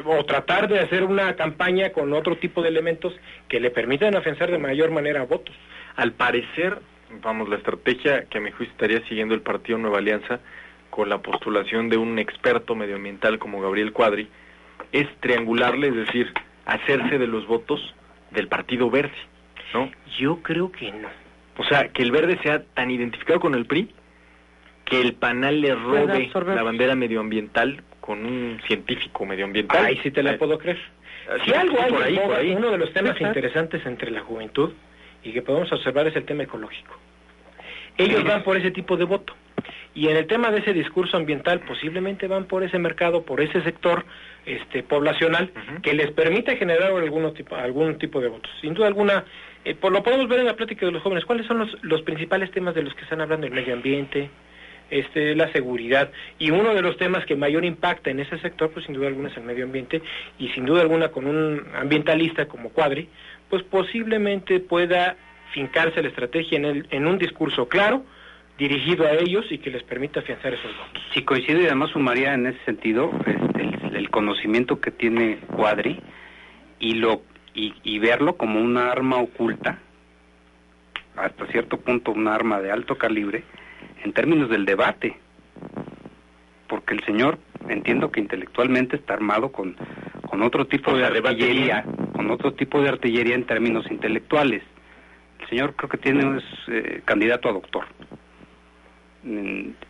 o tratar de hacer una campaña con otro tipo de elementos que le permitan afianzar de mayor manera votos. Al parecer, vamos, la estrategia que a mi juicio estaría siguiendo el Partido Nueva Alianza, con la postulación de un experto medioambiental como Gabriel Cuadri, es triangularle, es decir, hacerse de los votos del Partido Verde, ¿no? Yo creo que no. O sea, que el Verde sea tan identificado con el PRI, que el PANAL le robe la bandera medioambiental con un científico medioambiental. Ahí sí te la puedo creer. Si algo hay por ahí, uno de los temas interesantes entre la juventud y que podemos observar es el tema ecológico. Ellos van por ese tipo de voto. Y en el tema de ese discurso ambiental, posiblemente van por ese mercado, por ese sector poblacional, que les permite generar algún tipo de votos. Sin duda alguna, lo podemos ver en la plática de los jóvenes. ¿Cuáles son los principales temas de los que están hablando? El medio ambiente, la seguridad, y uno de los temas que mayor impacta en ese sector, pues sin duda alguna es el medio ambiente, y sin duda alguna con un ambientalista como Cuadri, pues posiblemente pueda fincarse la estrategia en un discurso claro, dirigido a ellos y que les permita afianzar esos votos. Sí, coincido, y además sumaría en ese sentido el conocimiento que tiene Cuadri y verlo como una arma oculta, hasta cierto punto una arma de alto calibre, en términos del debate, porque el señor, entiendo que intelectualmente está armado con otro tipo de artillería, en términos intelectuales. El señor creo que tiene es candidato a doctor.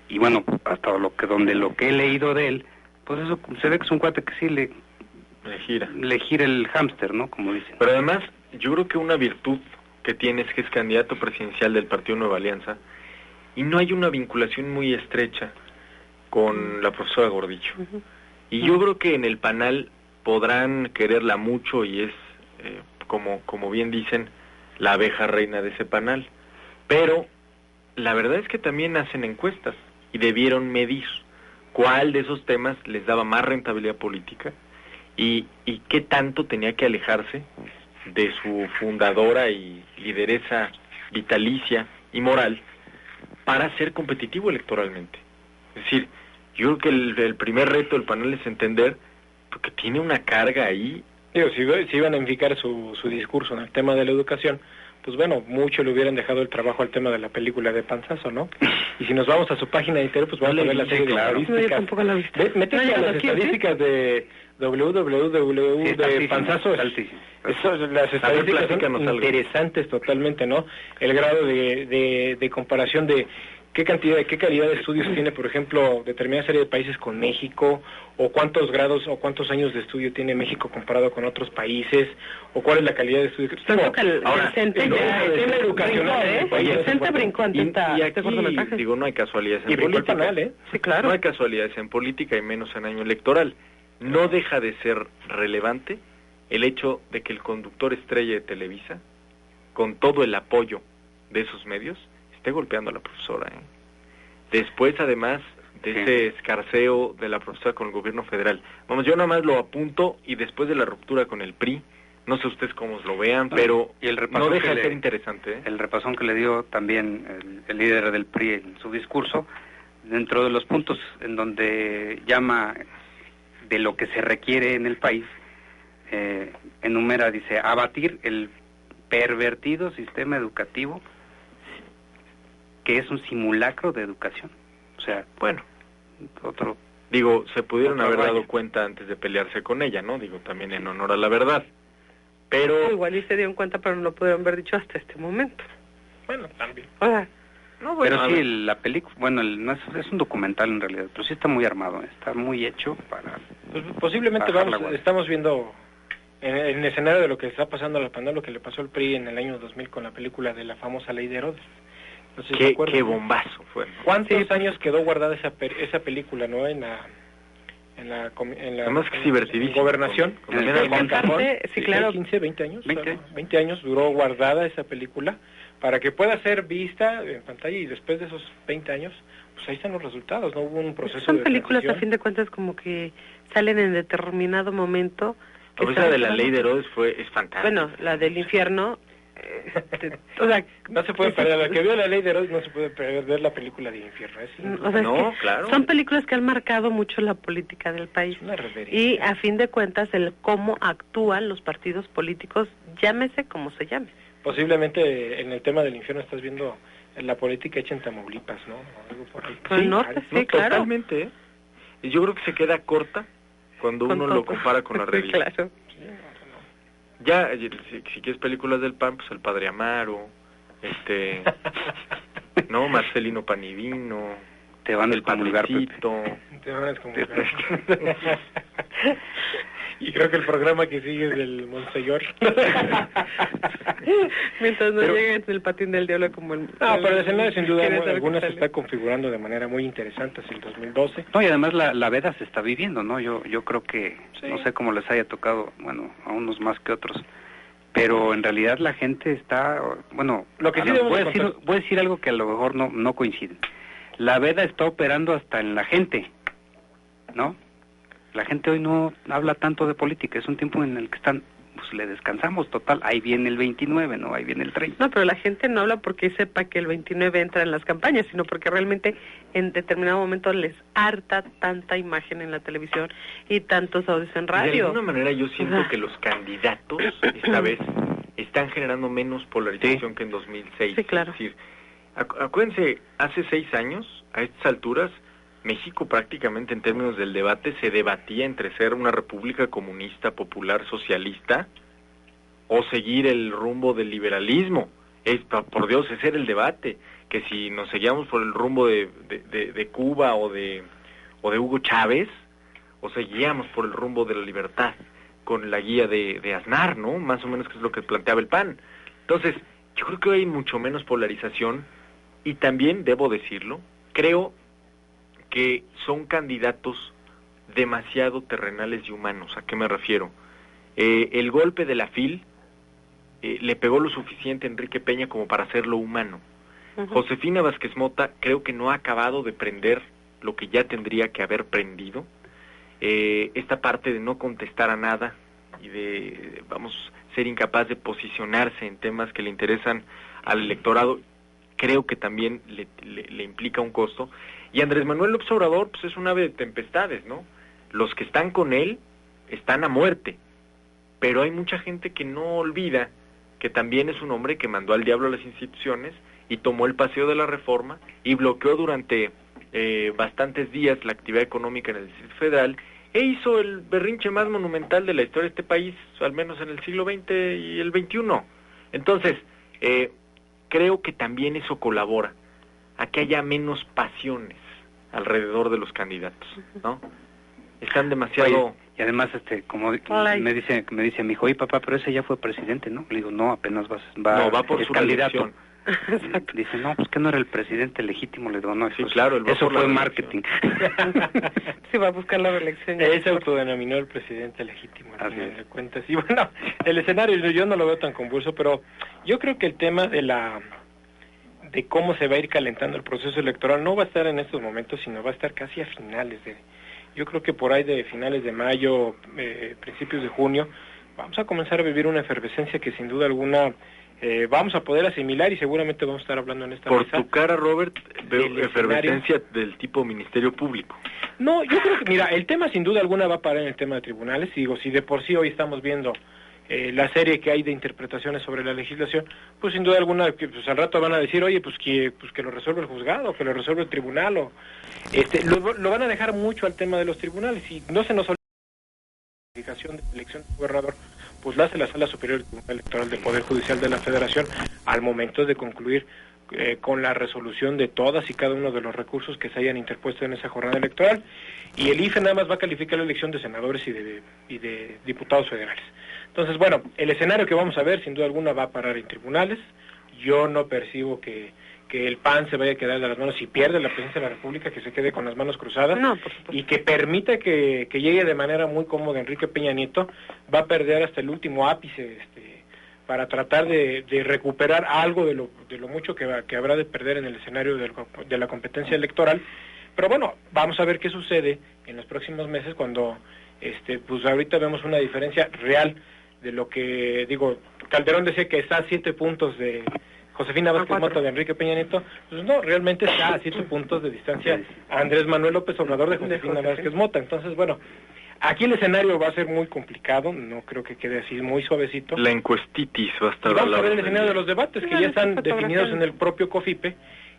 Y bueno, hasta lo que he leído de él, pues eso se ve que es un cuate que sí le gira el hámster, ¿no? Como dicen. Pero además, yo creo que una virtud que tiene es que es candidato presidencial del Partido Nueva Alianza y no hay una vinculación muy estrecha con la profesora Gordillo. Y yo creo que en el PANAL podrán quererla mucho y es, como bien dicen, la abeja reina de ese PANAL. Pero la verdad es que también hacen encuestas y debieron medir cuál de esos temas les daba más rentabilidad política y qué tanto tenía que alejarse de su fundadora y lideresa vitalicia y moral para ser competitivo electoralmente. Es decir, yo creo que el primer reto del PANAL es entender porque tiene una carga ahí. Digo, si iban a enfocar su discurso en el tema de la educación, pues bueno, mucho le hubieran dejado el trabajo al tema de la película de Panzazo, ¿no? Y si nos vamos a su página de internet, pues vamos a ver la serie de estadísticas. Métete a las estadísticas de www de Panzazo. Las estadísticas son interesantes totalmente, ¿no? El grado de comparación de qué calidad de estudios tiene, por ejemplo, determinada serie de países con México, o cuántos grados o cuántos años de estudio tiene México comparado con otros países, o cuál es la calidad de estudio. Ahora, el educacional, Vicente brincó ante este cortometraje. Digo, no hay casualidades en política. Sí, claro. No hay casualidades en política y menos en año electoral. No deja de ser relevante el hecho de que el conductor estrella de Televisa, con todo el apoyo de esos medios, esté golpeando a la profesora. Después, además de ese escarceo de la profesora con el gobierno federal. Vamos, yo nada más lo apunto y después de la ruptura con el PRI, no sé ustedes cómo lo vean, pero y el no deja de ser interesante. El repasón que le dio también el líder del PRI en su discurso, dentro de los puntos en donde llama de lo que se requiere en el país, enumera, dice, abatir el pervertido sistema educativo que es un simulacro de educación. O sea, bueno, se pudieron haber dado cuenta antes de pelearse con ella, ¿no? Digo, también en honor a la verdad. Pero igual y se dieron cuenta, pero no lo pudieron haber dicho hasta este momento. Bueno, también. O sea, no, bueno, pero sí, la película, bueno, no es un documental en realidad, pero sí está muy armado, está muy hecho para... Pues posiblemente estamos viendo en el escenario de lo que está pasando a la pandemia, lo que le pasó al PRI en el año 2000 con la película de la famosa Ley de Herodes, No sé si se acuerdan. Qué bombazo fue, ¿no? ¿Cuántos años quedó guardada esa película, no? En la Además que es divertidísimo. Gobernación. Sí, claro. 15, 20 años. 20 años duró guardada esa película para que pueda ser vista en pantalla, y después de esos 20 años, pues ahí están los resultados, no hubo un proceso de Son películas transición. A fin de cuentas como que salen en determinado momento. Esa de la ley de Herodes es fantástica. Bueno, la del infierno, o sea, no se puede perder, la que vio la ley de Herodes no se puede perder la película de infierno. O sea, no, claro. Son películas que han marcado mucho la política del país. Una reverencia. Y a fin de cuentas el cómo actúan los partidos políticos, llámese como se llame. Posiblemente en el tema del infierno estás viendo la política hecha en Tamaulipas, ¿no? Algo por ahí. Por el norte, sí, claro. Totalmente, ¿eh? Y yo creo que se queda corta cuando uno lo compara con la realidad. Claro. Ya, si quieres películas del PAN, pues El Padre Amaro, ¿no? Marcelino Panivino, te van El Padrecito. Te van a excomulgar. Y creo que el programa que sigue es del Monseñor. Mientras no lleguen el patín del diablo como el... No, pero escenario sin duda alguna se está configurando de manera muy interesante hacia el 2012. No, y además la veda se está viviendo, ¿no? Yo creo que, sí. No sé cómo les haya tocado, bueno, a unos más que otros, pero en realidad la gente está, bueno, lo que sí voy a decir algo que a lo mejor no coincide. La veda está operando hasta en la gente, ¿no? La gente hoy no habla tanto de política, es un tiempo en el que pues le descansamos, total, ahí viene el 29, ¿no? Ahí viene el 30. No, pero la gente no habla porque sepa que el 29 entra en las campañas, sino porque realmente en determinado momento les harta tanta imagen en la televisión y tantos audios en radio. De alguna manera yo siento que los candidatos esta vez están generando menos polarización que en 2006. Sí, claro. Es decir, acuérdense, hace 6 años, a estas alturas, México prácticamente en términos del debate se debatía entre ser una república comunista, popular, socialista o seguir el rumbo del liberalismo. Por Dios, ese era el debate, que si nos seguíamos por el rumbo de Cuba o de Hugo Chávez, o seguíamos por el rumbo de la libertad, con la guía de Aznar, ¿no? Más o menos que es lo que planteaba el PAN. Entonces, yo creo que hay mucho menos polarización, y también, debo decirlo, creo que son candidatos demasiado terrenales y humanos. ¿A qué me refiero? El golpe de la FIL le pegó lo suficiente a Enrique Peña como para hacerlo humano. Josefina Vázquez Mota creo que no ha acabado de prender lo que ya tendría que haber prendido. Esta parte de no contestar a nada y de, ser incapaz de posicionarse en temas que le interesan al electorado, creo que también le implica un costo. Y Andrés Manuel López Obrador, pues es un ave de tempestades, ¿no? Los que están con él están a muerte, pero hay mucha gente que no olvida que también es un hombre que mandó al diablo a las instituciones y tomó el paseo de la reforma y bloqueó durante bastantes días la actividad económica en el Distrito Federal e hizo el berrinche más monumental de la historia de este país, al menos en el siglo XX y el XXI. Entonces, creo que también eso colabora a que haya menos pasiones alrededor de los candidatos, ¿no? Están demasiado... Oye, y además, como me dice mi hijo, oye papá, pero ese ya fue presidente, ¿no? Le digo, no, apenas va por su candidato. Dice, no, pues que no era el presidente legítimo. Le digo, no, sí, claro, eso fue marketing. Sí, va a buscar la reelección. Él se autodenominó el presidente legítimo, al final de cuentas. Y bueno, el escenario yo no lo veo tan convulso, pero yo creo que el tema de cómo se va a ir calentando el proceso electoral no va a estar en estos momentos, sino va a estar casi a finales yo creo que por ahí de finales de mayo, principios de junio, vamos a comenzar a vivir una efervescencia que sin duda alguna vamos a poder asimilar, y seguramente vamos a estar hablando en esta mesa. Por tu cara, Robert, veo efervescencia del tipo Ministerio Público. No, yo creo que, mira, el tema sin duda alguna va a parar en el tema de tribunales. Digo, si de por sí hoy estamos viendo la serie que hay de interpretaciones sobre la legislación, pues sin duda alguna que pues al rato van a decir, oye, pues que lo resuelve el juzgado, que lo resuelve el tribunal, o lo van a dejar mucho al tema de los tribunales, y no se nos olvida la calificación de elección de gobernador, pues la hace la Sala Superior del Tribunal Electoral del Poder Judicial de la Federación al momento de concluir con la resolución de todas y cada uno de los recursos que se hayan interpuesto en esa jornada electoral, y el IFE nada más va a calificar la elección de senadores y de diputados federales. Entonces, bueno, el escenario que vamos a ver sin duda alguna va a parar en tribunales. yo no percibo que el PAN se vaya a quedar de las manos, si pierde la presidencia de la República, que se quede con las manos cruzadas, no, por supuesto, y que permita que llegue de manera muy cómoda Enrique Peña Nieto. Va a perder hasta el último ápice para tratar de recuperar algo de lo mucho que habrá de perder en el escenario de la competencia electoral. Pero bueno, vamos a ver qué sucede en los próximos meses cuando pues ahorita vemos una diferencia real de lo que, digo, Calderón decía que está a 7 puntos de Josefina Vázquez Mota de Enrique Peña Nieto. Pues no, realmente está a 7 puntos de distancia Andrés Manuel López Obrador de Josefina Vázquez Mota. Entonces, bueno, aquí el escenario va a ser muy complicado, no creo que quede así muy suavecito. La encuestitis va a estar y vamos a ver el escenario de los debates, que ya están definidos en el propio COFIPE,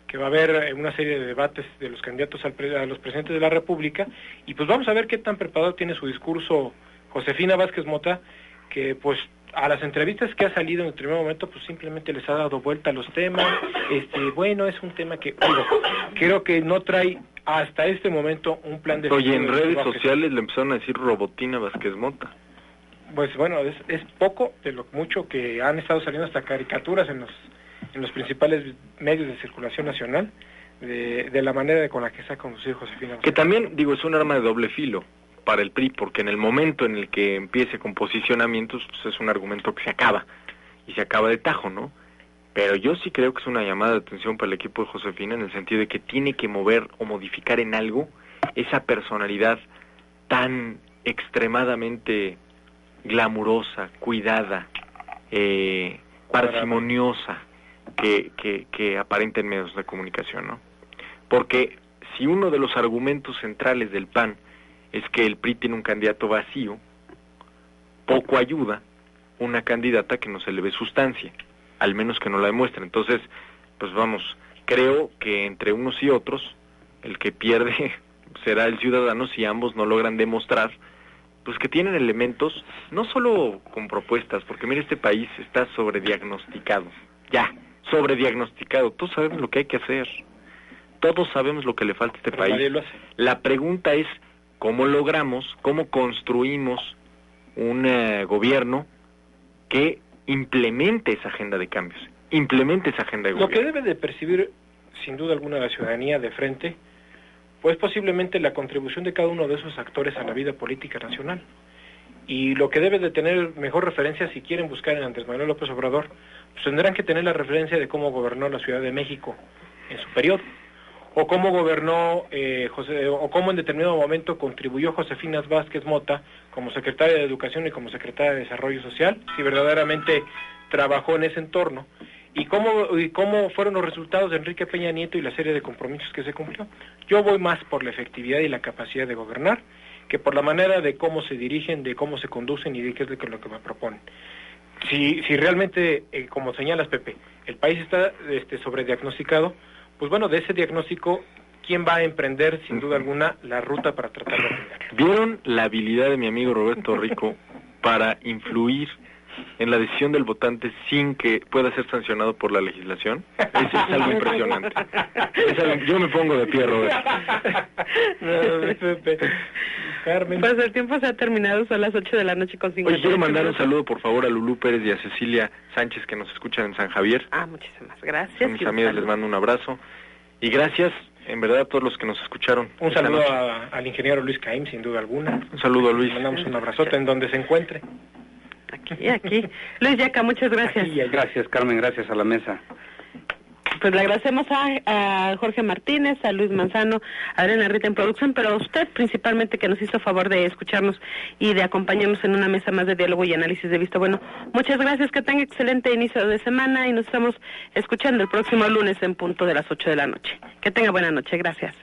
que va a haber una serie de debates de los candidatos a los presidentes de la República, y pues vamos a ver qué tan preparado tiene su discurso Josefina Vázquez Mota, que pues a las entrevistas que ha salido en el primer momento, pues simplemente les ha dado vuelta a los temas. Bueno, es un tema que, creo que no trae hasta este momento un plan de... Oye, en redes sociales le empezaron a decir Robotina Vázquez Mota. Pues bueno, es poco de lo mucho que han estado saliendo hasta caricaturas en los principales medios de circulación nacional, de la manera con la que se ha conducido Josefina Vázquez. Que también, digo, es un arma de doble filo para el PRI, porque en el momento en el que empiece con posicionamientos, pues es un argumento que se acaba, y se acaba de tajo, ¿no? Pero yo sí creo que es una llamada de atención para el equipo de Josefina, en el sentido de que tiene que mover o modificar en algo esa personalidad tan extremadamente glamurosa, cuidada, parsimoniosa, que aparenta en medios de comunicación, ¿no? Porque si uno de los argumentos centrales del PAN es que el PRI tiene un candidato vacío, poco ayuda una candidata que no se le ve sustancia, al menos que no la demuestre. Entonces, pues vamos, creo que entre unos y otros, el que pierde será el ciudadano si ambos no logran demostrar pues que tienen elementos, no solo con propuestas, porque mira, este país está sobrediagnosticado, sobrediagnosticado. Todos sabemos lo que hay que hacer, todos sabemos lo que le falta a este país. Nadie lo hace. La pregunta es, ¿cómo logramos, cómo construimos un gobierno que implemente esa agenda de cambios, implemente esa agenda de gobierno? Lo que debe de percibir, sin duda alguna, la ciudadanía de frente, pues posiblemente la contribución de cada uno de esos actores a la vida política nacional. Y lo que debe de tener mejor referencia, si quieren buscar en Andrés Manuel López Obrador, pues tendrán que tener la referencia de cómo gobernó la Ciudad de México en su periodo, o cómo gobernó o cómo en determinado momento contribuyó Josefina Vázquez Mota como secretaria de Educación y como secretaria de Desarrollo Social, si verdaderamente trabajó en ese entorno, y cómo fueron los resultados de Enrique Peña Nieto y la serie de compromisos que se cumplió. Yo voy más por la efectividad y la capacidad de gobernar que por la manera de cómo se dirigen, de cómo se conducen y de qué es lo que me proponen. Si realmente, como señalas, Pepe, el país está sobrediagnosticado, pues bueno, de ese diagnóstico, ¿quién va a emprender, sin duda alguna, la ruta para tratar de arreglarlo? ¿Vieron la habilidad de mi amigo Roberto Rico para influir en la decisión del votante sin que pueda ser sancionado por la legislación? Eso es algo impresionante. Yo me pongo de pie, Roberto. Carmen. Pues el tiempo se ha terminado, son las 8 de la noche con 50. Oye, quiero mandar un saludo, por favor, a Lulú Pérez y a Cecilia Sánchez, que nos escuchan en San Javier. Muchísimas gracias. A mis amigos les mando un abrazo. Y gracias, en verdad, a todos los que nos escucharon. Un saludo al ingeniero Luis Caim, sin duda alguna. Un saludo a Luis. Le mandamos un abrazote en donde se encuentre. Aquí. Luis Yaca, muchas gracias. Gracias, Carmen, gracias a la mesa. Pues le agradecemos a Jorge Martínez, a Luis Manzano, a Adriana Rita en producción, pero a usted principalmente, que nos hizo favor de escucharnos y de acompañarnos en una mesa más de diálogo y análisis de visto bueno. Muchas gracias, que tenga excelente inicio de semana y nos estamos escuchando el próximo lunes en punto de las 8 de la noche. Que tenga buena noche, gracias.